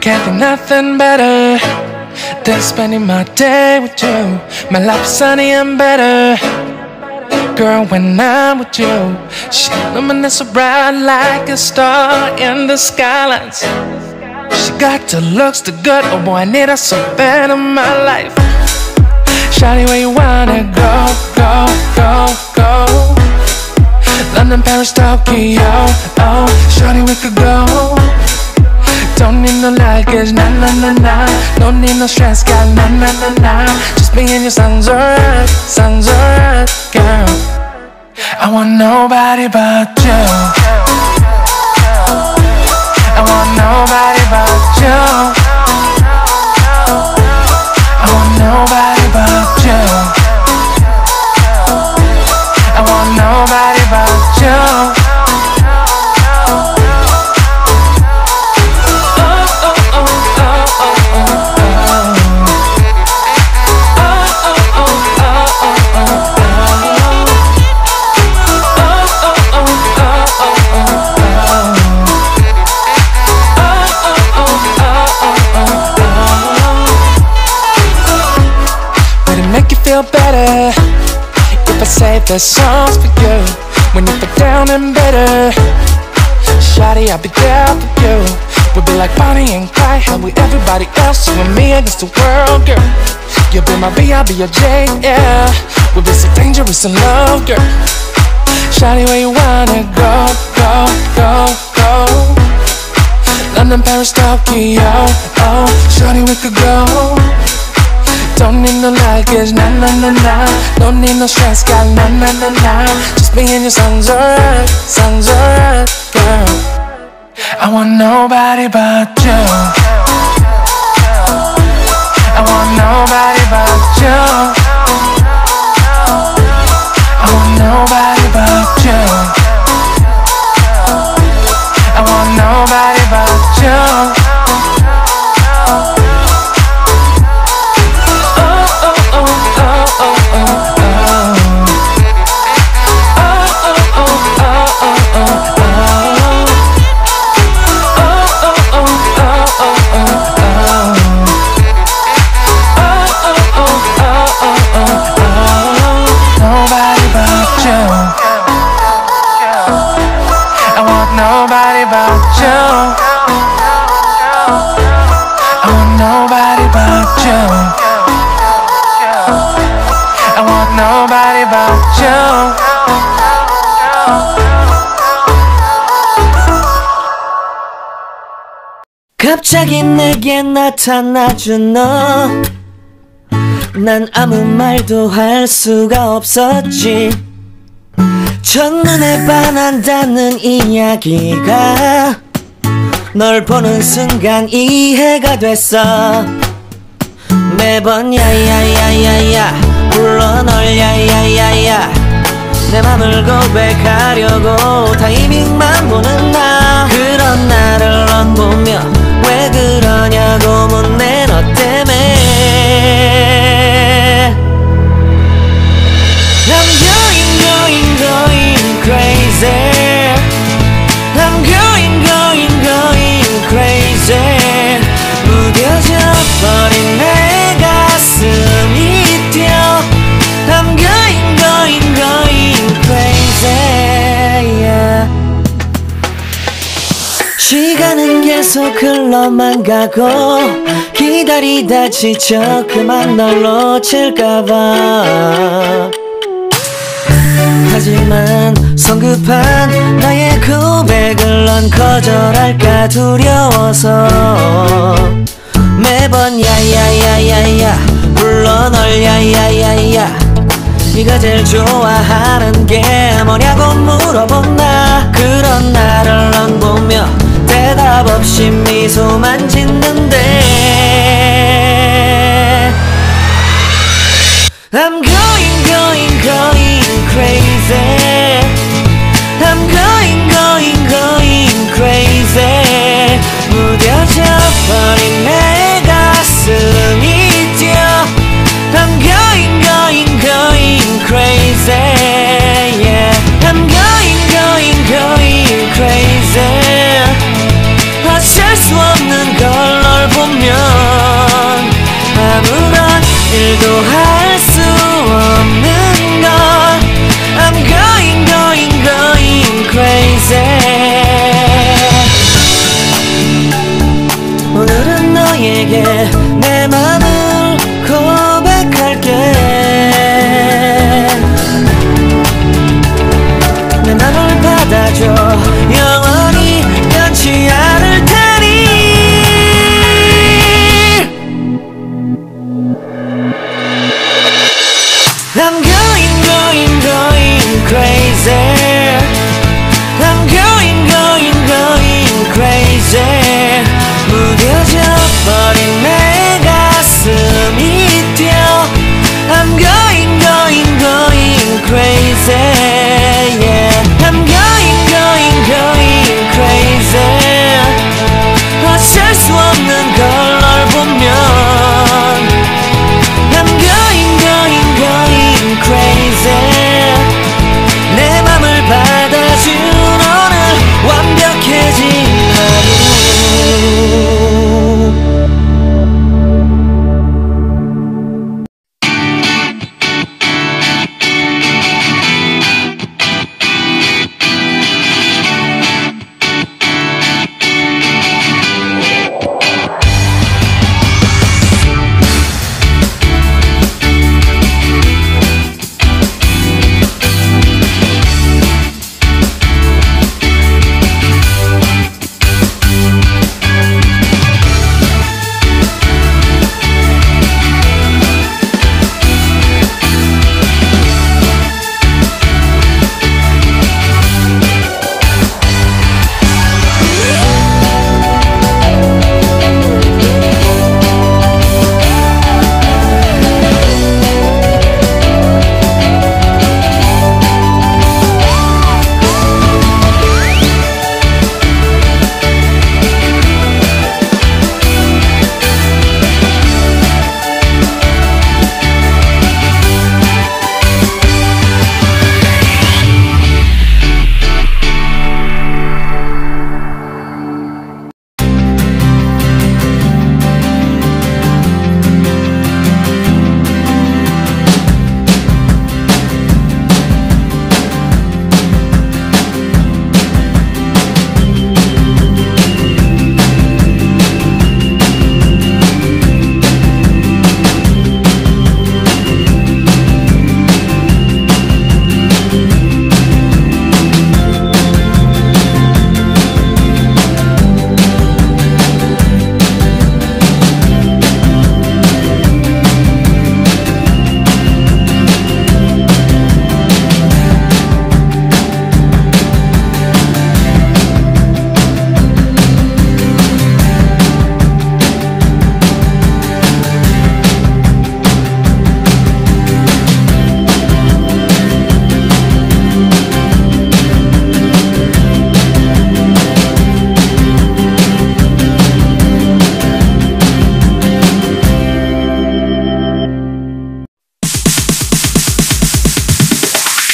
can't think nothing better than spending my day with you. My life is sunny and better, girl, when I'm with you. She luminous so bright like a star in the skylines. She got the looks, the good, oh boy, I need her so bad in my life. Shawty, where you wanna go, go, go, go? London, Paris, Tokyo, oh, shawty, we could go. Don't need no luggage, nah, nah, nah, nah. Don't need no stress, girl, nah, nah, nah, nah. Just me and you sounds alright, girl. I want nobody but you. I want nobody but you. I want nobody but you. I want nobody but you. Feel better if I say the songs for you. When you feel down and bitter, shawty, I'll be there for you. We'll be like Bonnie and Clyde, how we everybody else, you and me against the world, girl. You'll be my B, I'll be your J, yeah. We'll be so dangerous in love, girl. Shawty, where you wanna go, go, go, go? London, Paris, Tokyo, oh, shawty, we could go. Don't need no luggage, nah, nah, nah, nah. Don't need no stress, girl, nah, nah, nah, nah. Just me and you sounds alright, girl. I want nobody but you. I want nobody but you. I want nobody but you. I want nobody but you. Nobody but you. I want nobody but you. I want nobody but you. 갑자기 내게 나타나준 너, 난 아무 말도 할 수가 없었지. 첫눈에 반한다는 이야기가 널 보는 순간 이해가 됐어. 매번 야야야야야 불러 널 야야야야. 내 맘을 고백하려고 타이밍만 보는 나. 그런 나를 넌 보며 왜 그러냐고 묻네 너 때문에. I'm going crazy. I'm going crazy. 무뎌져 버린 내 가슴이 뛰어. I'm going crazy, yeah. 시간은 계속 흘러만 가고 기다리다 지쳐 그만 널 놓칠까봐. 하지만 성급한 나의 고백을 넌 거절할까 두려워서 매번 야야야야야 불러 널 야야야야. 네가 제일 좋아하는 게 뭐냐고 물어본 나. 그런 나를 넌 보며 대답 없이 미소만 짓는데 I'm going crazy. I'm going crazy. 무뎌져 버린 내 가슴이 뛰어. I'm going crazy, yeah. I'm going crazy. 어쩌 또 할 수 없는 걸 I'm going going going crazy 오늘은 너에게 내 맘을 고백할게 내 맘을 받아줘 영원히 변치 않을 테니 I'm going going going crazy I'm going going going crazy 무뎌져 버린 내 가슴이 뛰어 I'm going going going crazy yeah I'm going going going crazy 어쩔 수 없는 걸 널 보면 I'm going going going crazy 내 맘을 받아준 오늘 완벽해진 하루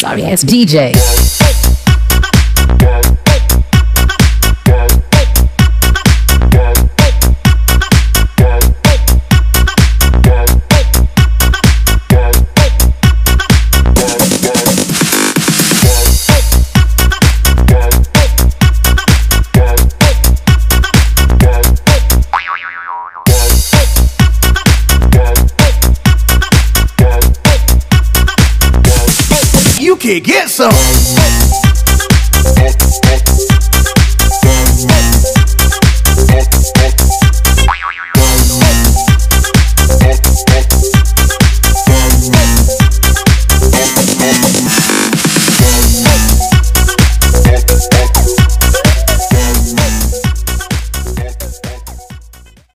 Sorry, it's DJ. You can get some.